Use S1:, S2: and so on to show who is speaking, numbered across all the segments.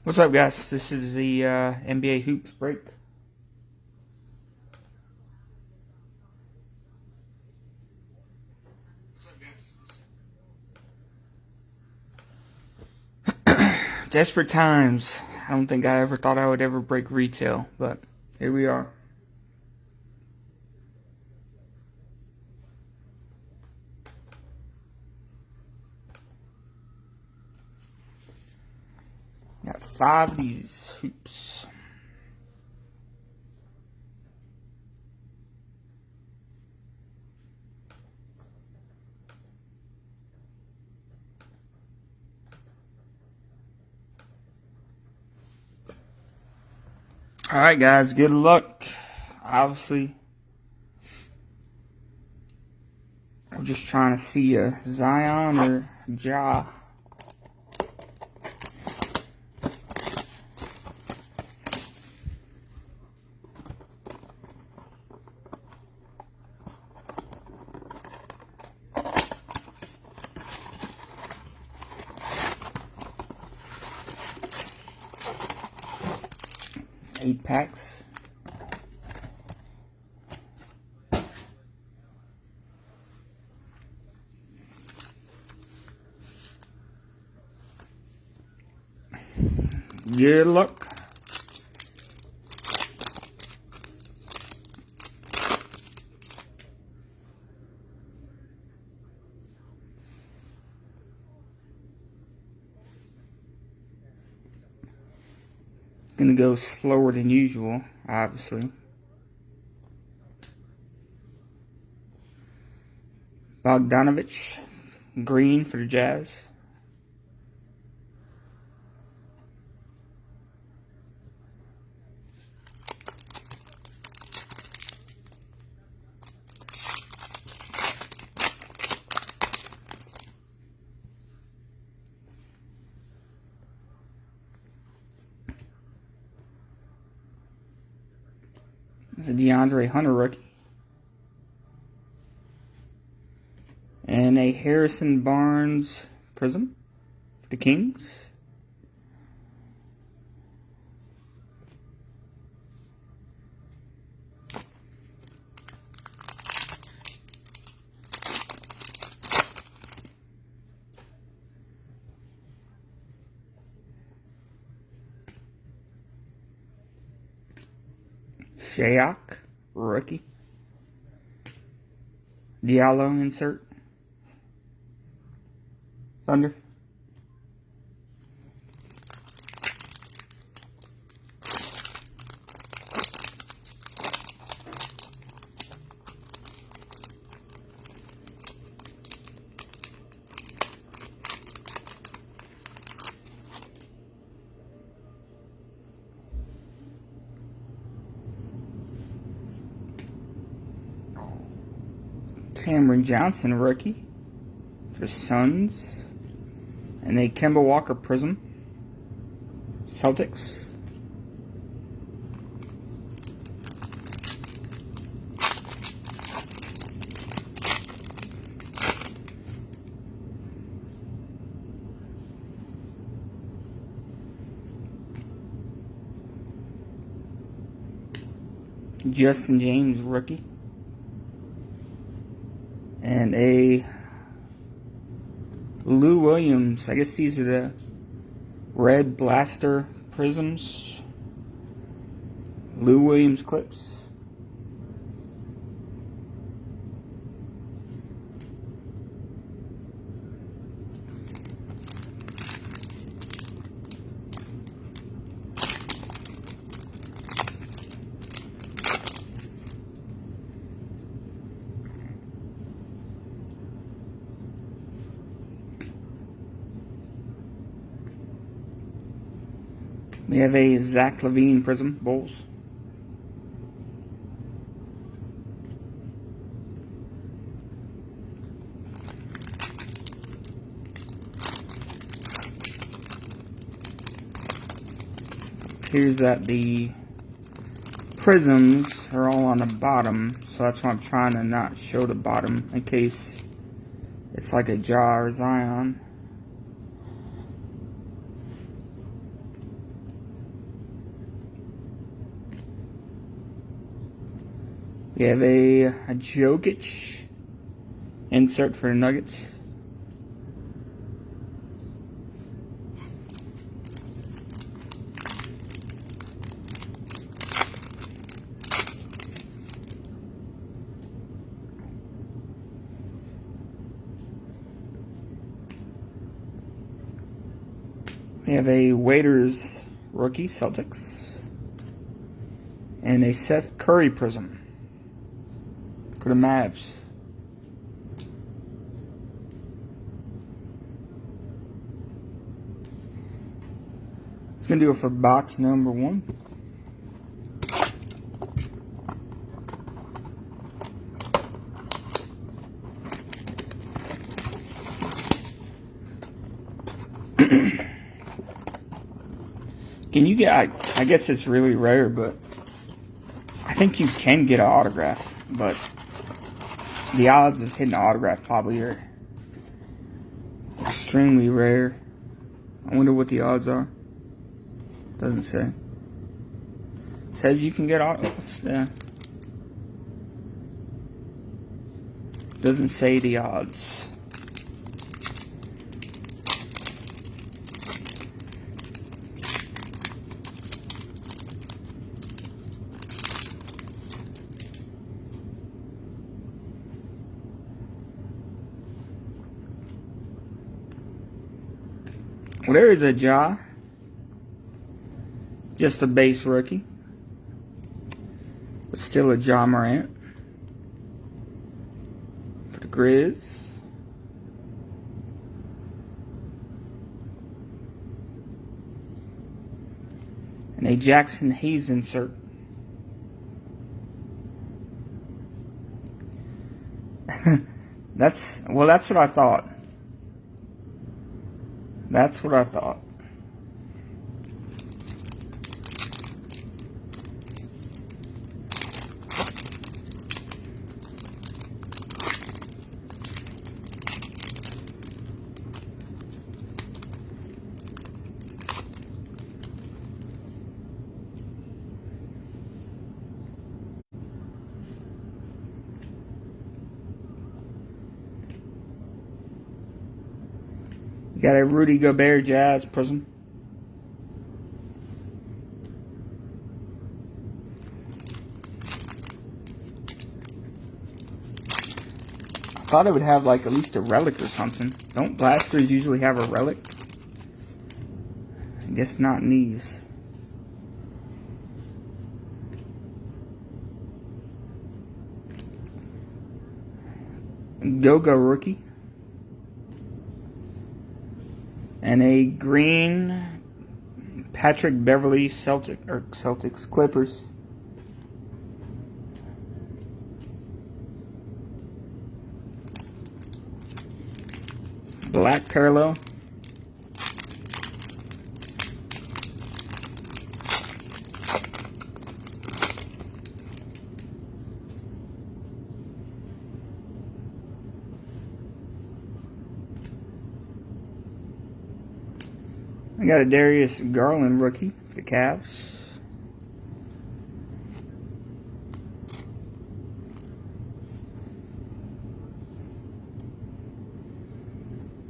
S1: What's up, guys? This is the NBA Hoops break. Desperate times. I don't think I ever thought I would ever break retail, but here we are. Got 5 of these hoops. Alright, guys, good luck. Obviously, I'm just trying to see a Zion or Ja. 8 packs. Good luck. Gonna go slower than usual, obviously. Bogdanovich, green for the Jazz. It's a DeAndre Hunter rookie. And a Harrison Barnes Prism for the Kings. Shayok, rookie. Diallo insert. Thunder. Cameron Johnson, rookie for Suns. And a Kemba Walker Prism. Celtics. Justin James, rookie. And a Lou Williams. I guess these are the Red Blaster Prisms. Lou Williams clips. We have a Zach LaVine Prism, Bulls. Here's that the prisms are all on the bottom, so that's why I'm trying to not show the bottom in case it's like a Ja or Zion. We have a Jokic insert for the Nuggets. We have a Waiters rookie, Celtics. And a Seth Curry prism for the Mavs. It's going to do it for box number 1. Can you get, I guess it's really rare, but I think you can get an autograph, but the odds of hitting an autograph probably are extremely rare. I wonder what the odds are. Doesn't say. Says you can get what's the? Doesn't say the odds. Well, there is a Ja. Just a base rookie. But still a Ja Morant. For the Grizz. And a Jackson Hayes insert. That's what I thought. That's what I thought. You got a Rudy Gobert Jazz prism. I thought it would have like at least a relic or something. Don't blasters usually have a relic? I guess not in these. Go-Go rookie. And a green Patrick Beverly Celtics Clippers. Black parallel. I got a Darius Garland rookie for the Cavs.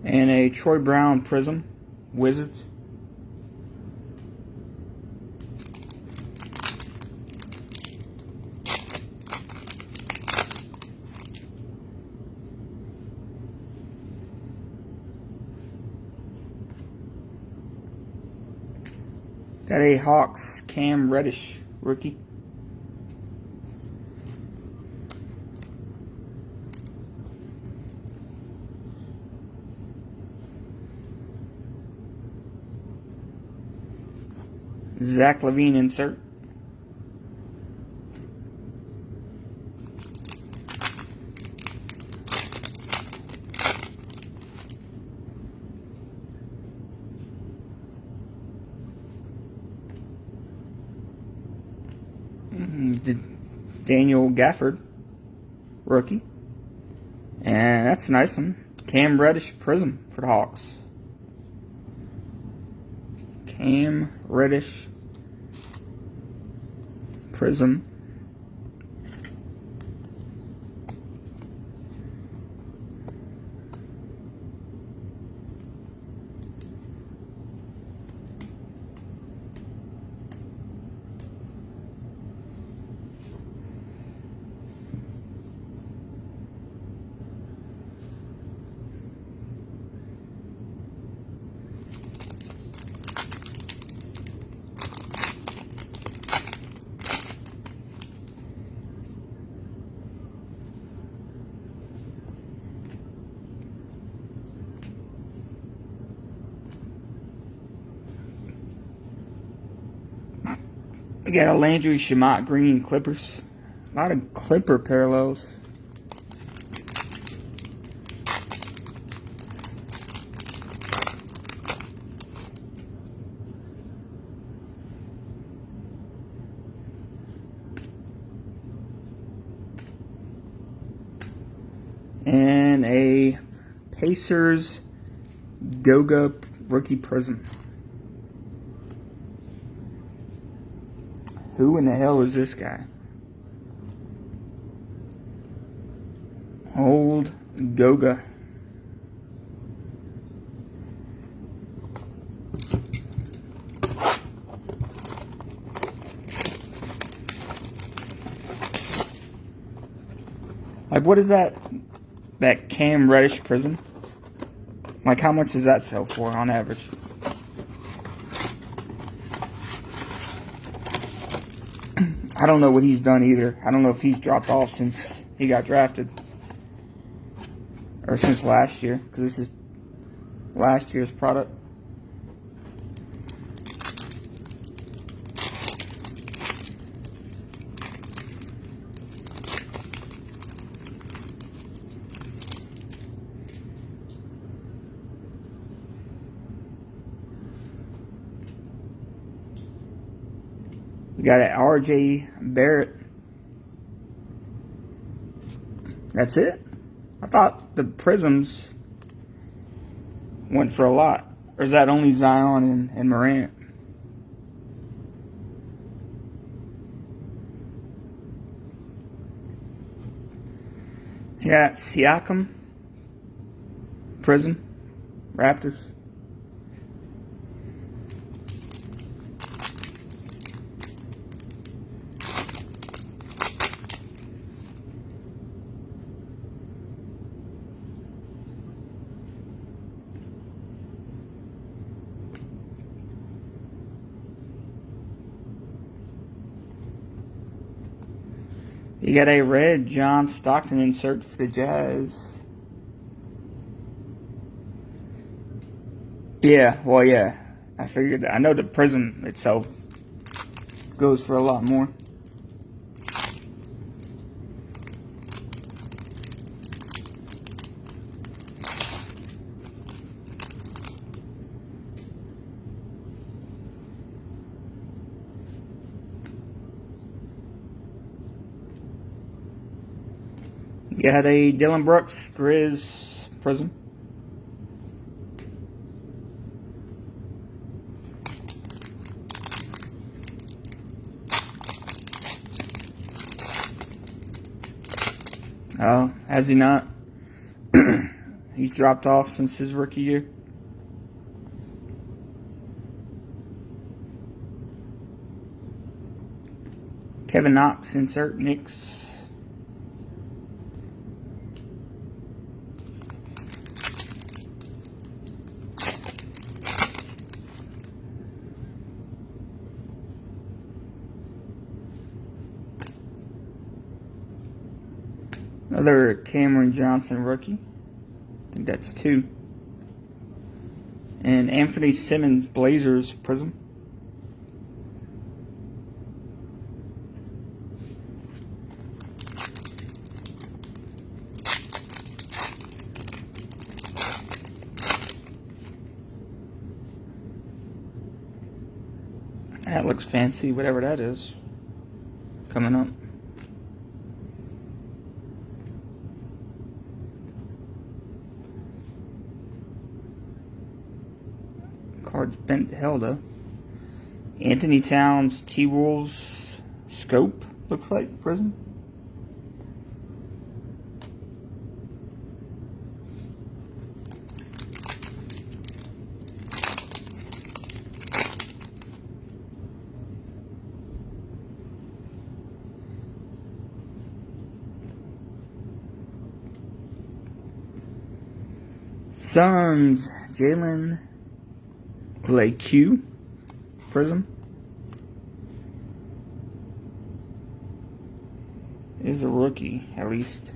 S1: And a Troy Brown prism, Wizards. Got a Hawks Cam Reddish rookie. Zach LaVine insert. Daniel Gafford rookie. And that's a nice one. Cam Reddish prism for the Hawks. Cam Reddish prism We got a Landry Shamat green Clippers. A lot of Clipper parallels. And a Pacers Goga rookie prism. Who in the hell is this guy? Old Goga. Like, what is that? That Cam Reddish prism? Like, how much does that sell for on average? I don't know what he's done either. I don't know if he's dropped off since he got drafted. Or since last year, because this is last year's product. We got an RJ Barrett. That's it? I thought the prisms went for a lot. Or is that only Zion and Morant? Yeah, Siakam. Prism. Raptors. You got a red John Stockton insert for the Jazz. Yeah, well, yeah. I figured that. I know the prism itself goes for a lot more. You had a Dillon Brooks Grizz prism. Oh, has he not? He's dropped off since his rookie year. Kevin Knox insert Knicks. Another Cameron Johnson rookie. I think that's 2. And Anthony Simmons Blazers prism. That looks fancy, whatever that is. Coming up. Cards bent to hell though. Anthony Towns T-Wolves Scope, looks like, prism. Suns Jalen LeQ prism. Is a rookie, at least.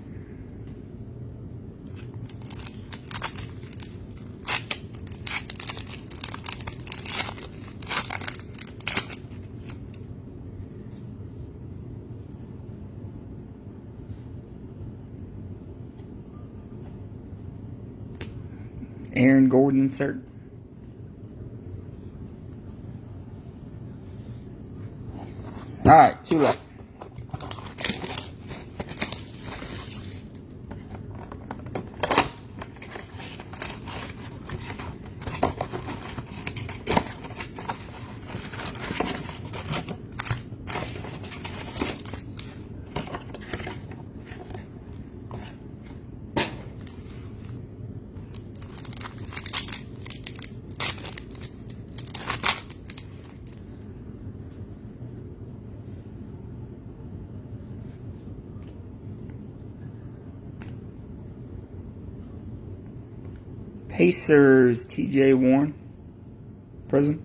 S1: Aaron Gordon insert. Alright, 2 left. Pacers, TJ Warren, Prism.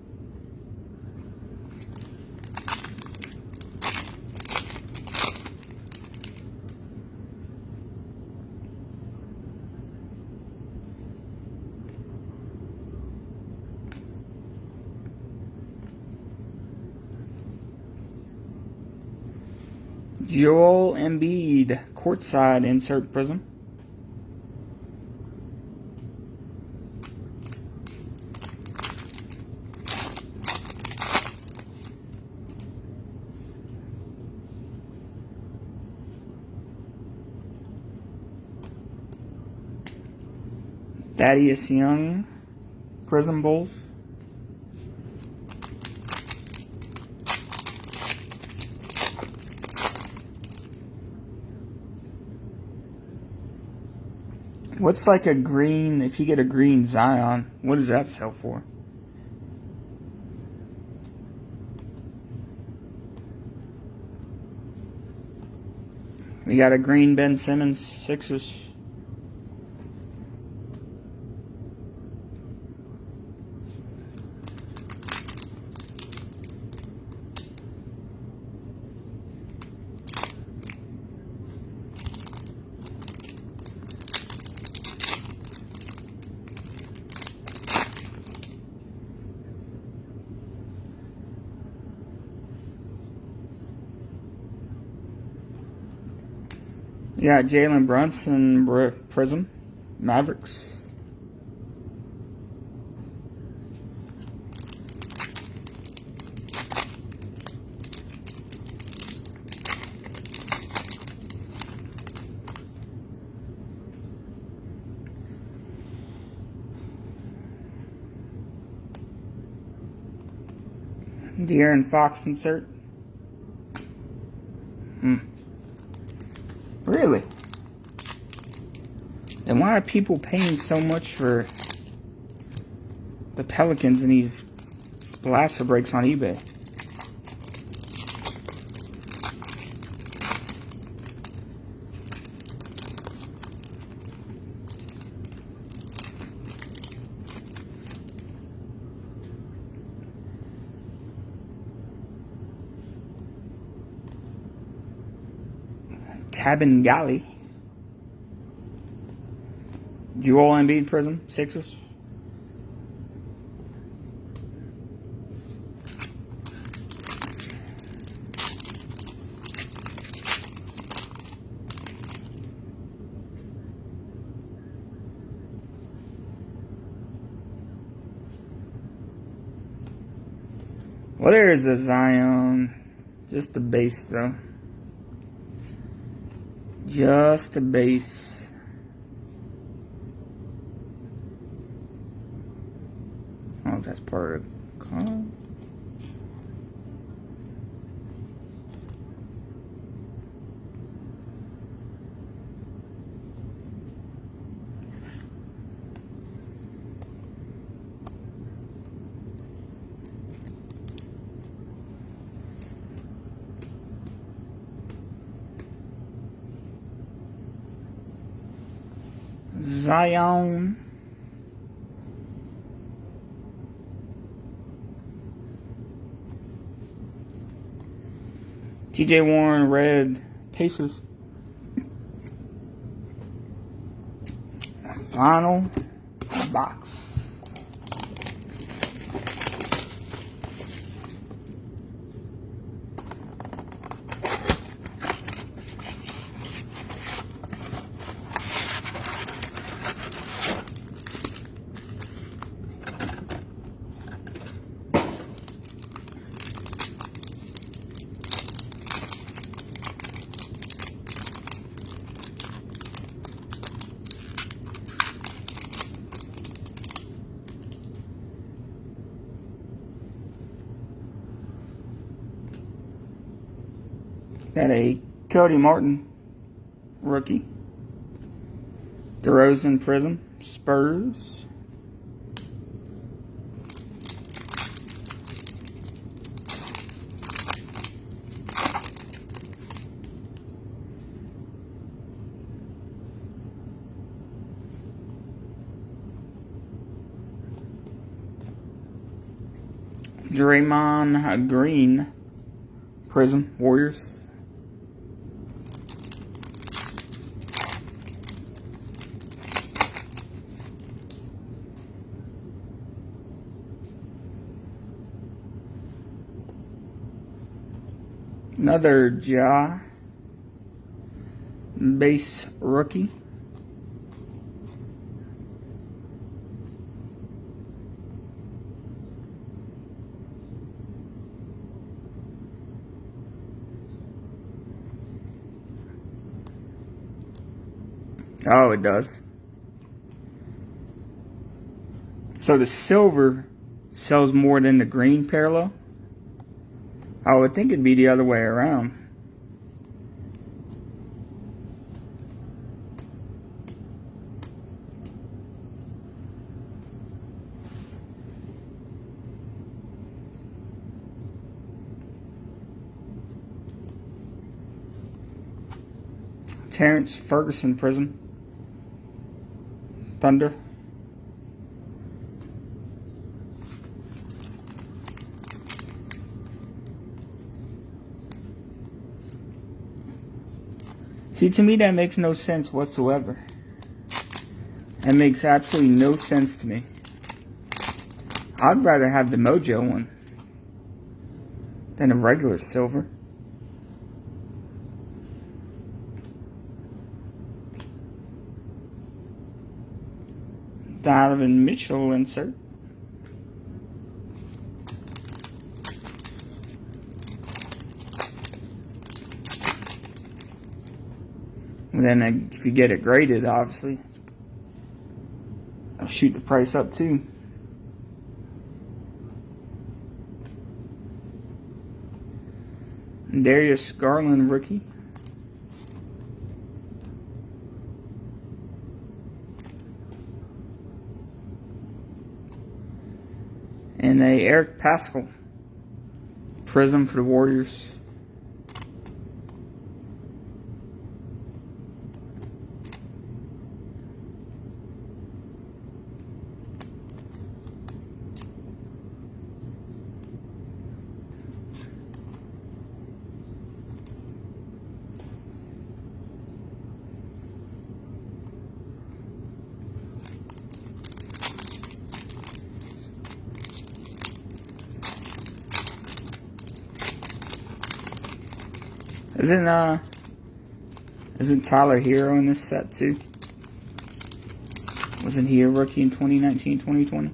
S1: Joel Embiid, courtside insert Prism. Thaddeus Young, Prism Bulls. What's like a green, if you get a green Zion, what does that sell for? We got a green Ben Simmons, Sixers. You got Jalen Brunson, Prism, Mavericks. De'Aaron Fox insert. Really? Then why are people paying so much for the Pelicans and these blaster breaks on eBay? Tabangali. Joel Embiid Prism, Sixers. Well, there's a Zion. Just the base, though. Just the base. Oh, that's part of the card. Zion. TJ Warren, red, Pacers. Final box. Got a Cody Martin rookie. DeRozan Prism, Spurs. Draymond Green, Prism, Warriors. Another Ja base rookie. Oh, it does. So the silver sells more than the green parallel? I would think it'd be the other way around. Terrence Ferguson Prism. Thunder. See, to me that makes no sense whatsoever. That makes absolutely no sense to me. I'd rather have the Mojo one than a regular silver. Donovan Mitchell insert. And then if you get it graded, obviously, I'll shoot the price up too. Darius Garland rookie. And a Eric Paschall Prism for the Warriors. Isn't Tyler Hero in this set too? Wasn't he a rookie in 2019, 2020?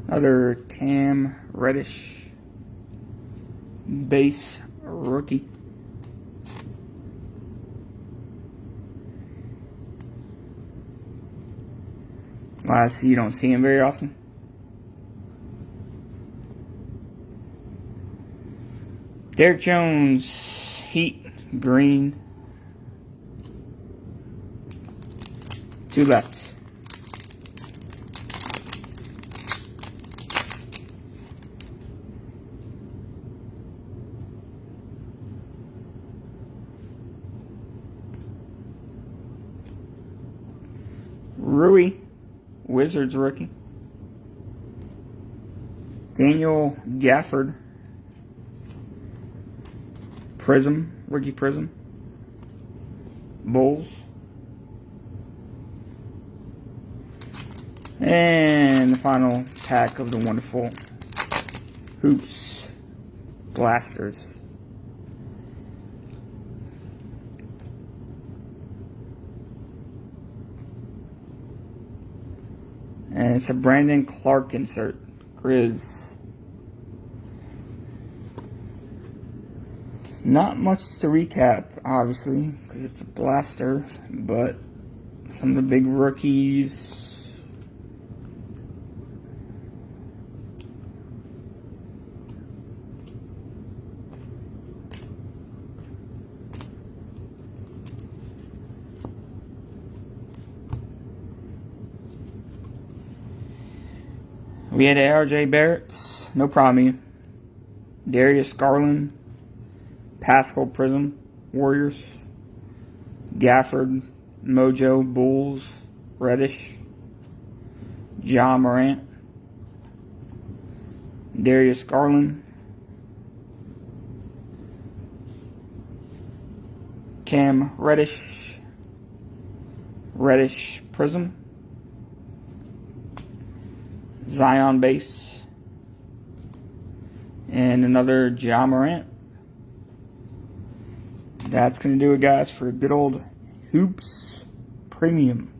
S1: Another Cam Reddish base rookie. Well, I see you don't see him very often. Derrick Jones, Heat, green. 2 left. Rui, Wizards rookie. Daniel Gafford, Prism, rookie Prism. Bulls. And the final pack of the wonderful Hoops Blasters. And it's a Brandon Clark insert. Grizz. Not much to recap, obviously, because it's a blaster, but some of the big rookies. We had R.J. Barrett, no problem. Darius Garland, Pascal Prism, Warriors. Gafford, Mojo, Bulls, Reddish. Ja Morant. Darius Garland. Cam Reddish. Reddish Prism. Zion base. And another Ja Morant. That's going to do it, guys, for good old Hoops Premium.